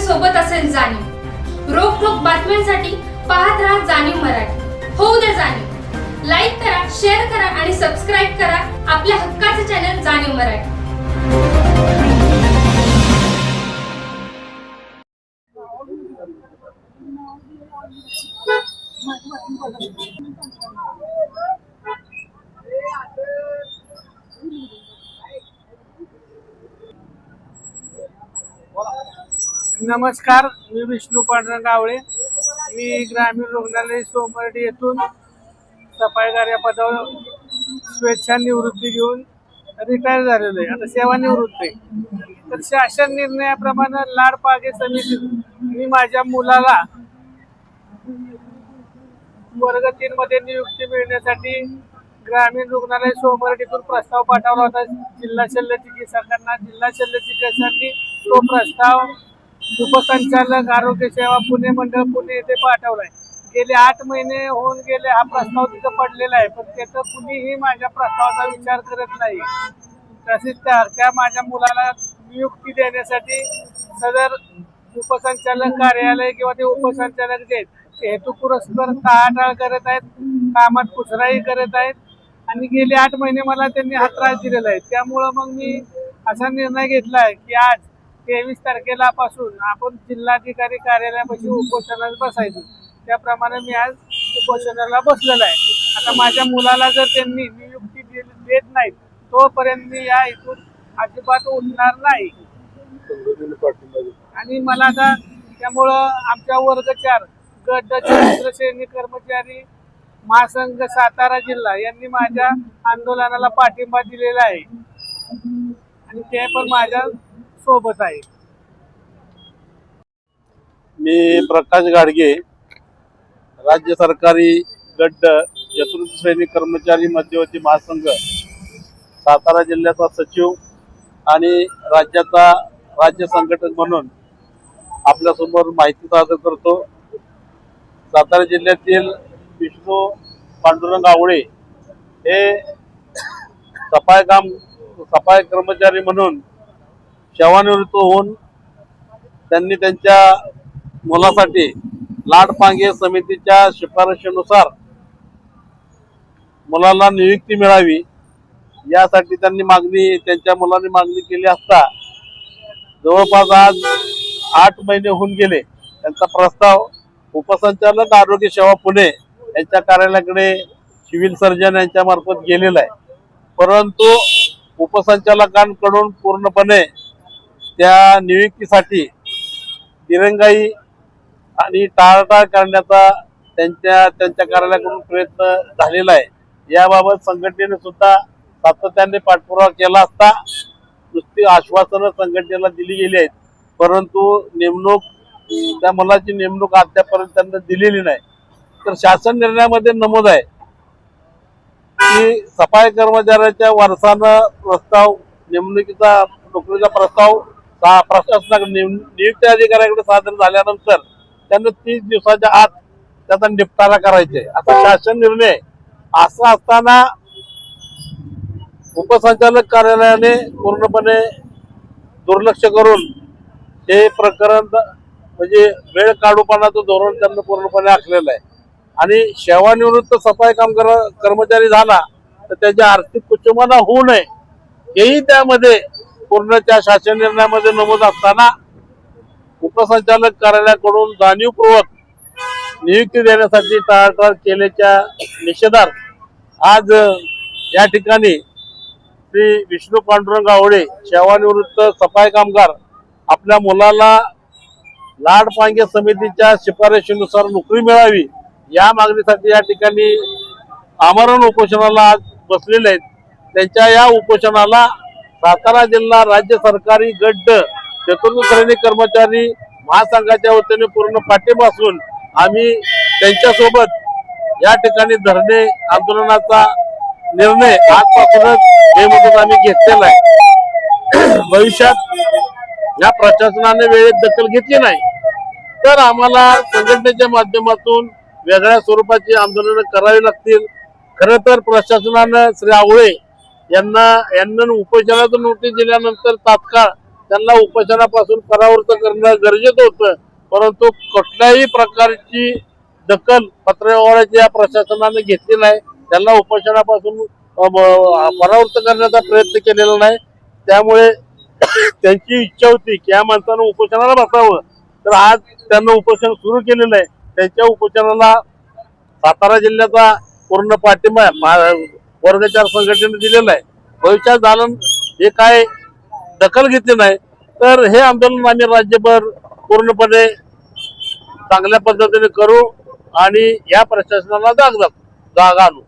सोबत असेल जाणीव। रोखोक बातम्यांसाठी पाहत राहा जाणीव मराठी। होऊ द्या जाणीव। लाईक करा, शेअर करा आणि सबस्क्राईब करा आपल्या हक्काचे चॅनल जाणीव मराठी। नमस्कार, मी विष्णू पांडुरंग गावळे। मी ग्रामीण रुग्णालय सोमवारडी येथून सफाईगार या पदावर स्वेच्छानिवृत्ती घेऊन रिटायर झालेलो आहे। आता सेवानिवृत्त आहे। तर शासन निर्णयाप्रमाणे लाडपागे समितीत मी माझ्या मुलाला वर्ग 3 मध्ये नियुक्ती मिळण्यासाठी ग्रामीण रुग्णालय सोमवारडीतून प्रस्ताव पाठवला होता जिल्हा शल्य चिकित्सकांना। जिल्हा शल्य चिकित्सकांनी तो प्रस्ताव उपसंचालक आरोग्य सेवा पुणे मंडळ पुणे येथे पाठवलाय। गेले 8 महिने होऊन गेले हा प्रस्ताव तिथं पडलेला आहे, पण त्याचं कुणीही माझ्या प्रस्तावाचा विचार करत नाही। तसेच त्या माझ्या मुलाला नियुक्ती देण्यासाठी सदर उपसंचालक कार्यालय किंवा ते उपसंचालक जे हेतुपुरस्सर टाळाटाळ करत आहेत, कामात कुचराई करत आहेत आणि गेले 8 महिने मला त्यांनी हा त्रास दिलेला आहे। त्यामुळं मग मी असा निर्णय घेतला आहे की आज 23 तारखेला पासून आपण जिल्हाधिकारी कार्यालयापाशी उपोषणाला बसायचं। त्याप्रमाणे मी आज उपोषणाला बसलेला आहे। आता माझ्या मुलाला जर त्यांनी नियुक्ती देत नाही तोपर्यंत मी या इथून अजिबात उठणार नाही। आणि मला आता त्यामुळं आमच्या वर्ग 4 गट चरित्र श्रेणी कर्मचारी महासंघ सातारा जिल्हा यांनी माझ्या आंदोलनाला पाठिंबा दिलेला आहे आणि ते पण माझ्या सोबत आहे। मी प्रकाश गाडगे, राज्य सरकारी गट चतुर्थ श्रेणी कर्मचारी मध्यवर्ती महासंघ सातारा जिल्ह्याचा सचिव आणि राज्याचा राज्य संघटक म्हणून आपल्यासमोर माहिती सादर करतो। सातारा जिल्ह्यातील विष्णू पांडुरंग गावळे हे सफाई कर्मचारी म्हणून सेवानिवृत्त होऊन त्यांनी त्यांच्या मुलासाठी लाडपांगे समितीच्या शिफारशीनुसार मुलाला नियुक्ती मिळावी यासाठी त्यांच्या मुलांनी मागणी केली असता जवळपास आज 8 महिने होऊन गेले। त्यांचा प्रस्ताव उपसंचालक आरोग्य सेवा पुणे यांच्या कार्यालयाकडे सिव्हिल सर्जन यांच्या मार्फत गेलेला आहे, परंतु उपसंचालकांकडून पूर्णपणे त्या नियुक्तीसाठी दिरंगाई आणि टाळाटाळ करण्याचा त्यांच्या कार्यालयाकडून प्रयत्न झालेला आहे। याबाबत संघटनेने सुद्धा सातत्याने पाठपुरावा केला असता नुसती आश्वासनं संघटनेला दिली गेली आहेत, परंतु त्या मुलाची नेमणूक अद्यापर्यंत त्यांना दिलेली नाही। तर शासन निर्णयामध्ये नमूद आहे की सफाई कर्मचाऱ्याच्या वारसानं प्रस्ताव नेमणुकीचा नोकरीचा प्रस्ताव प्रशासनाकडे नियुक्ती अधिकाऱ्याकडे सादर झाल्यानंतर त्यांना 30 दिवसाच्या आत त्याचा निपटारा करायचा आहे असा शासन निर्णय। असं असताना उपसंचालक कार्यालयाने पूर्णपणे दुर्लक्ष करून हे प्रकरण म्हणजे वेळ काढूपणाचं धोरण त्यांना पूर्णपणे आखलेलं आहे आणि सेवानिवृत्त सफाई कर्मचारी झाला तर त्याची आर्थिक कुचंबना होऊ नये हेही त्यामध्ये पूर्ण त्या शासन निर्णयामध्ये नमूद असताना उपसंचालक कार्यालयाकडून जाणीवपूर्वक नियुक्ती देण्यासाठी टाळाटाळ केल्याच्या निषेधार्थ आज या ठिकाणी श्री विष्णू पांडुरंग गावळे सेवानिवृत्त सफाई कामगार आपल्या मुलाला लाडपांगे समितीच्या शिफारशीनुसार नोकरी मिळावी या मागणीसाठी या ठिकाणी आमरण उपोषणाला आज बसलेले आहेत। त्यांच्या या उपोषणाला सातारा जिल्हा राज्य सरकारी गट चतुर्थ श्रेणी कर्मचारी महासंघाच्या वतीने पूर्ण पाठिंबा असून आम्ही त्यांच्यासोबत या ठिकाणी धरणे आंदोलनाचा निर्णय आजपासूनच हे मुदत आम्ही घेतलेला आहे। भविष्यात या प्रशासनाने वेळेत दखल घेतली नाही तर आम्हाला संघटनेच्या माध्यमातून वेगळ्या स्वरूपाची आंदोलन करावी लागतील। खरं तर प्रशासनानं श्री आवळे यांना उपोषणाचं नोटीस दिल्यानंतर तात्काळ त्यांना उपोषणापासून परावृत्त करणं गरजेचं होतं, परंतु कुठल्याही प्रकारची दखल पत्रव्यवहाराची या प्रशासनाने घेतली नाही. त्यांना उपोषणापासून परावृत्त करण्याचा प्रयत्न केलेला नाही. त्यामुळे त्यांची इच्छा होती की या माणसानं उपोषणाला बसावं, तर आज त्यांना उपोषण सुरू केलेलं आहे. त्यांच्या उपोषणाला सातारा जिल्ह्याचा पूर्ण पाठिंबा वर्ग 4 संघटनेने दिलेला आहे. भविष्यात झालं हे काय दखल घेतली नाही तर हे आंदोलन आम्ही राज्यभर पूर्णपणे चांगल्या पद्धतीने करू आणि या प्रशासनाला जागा आणू.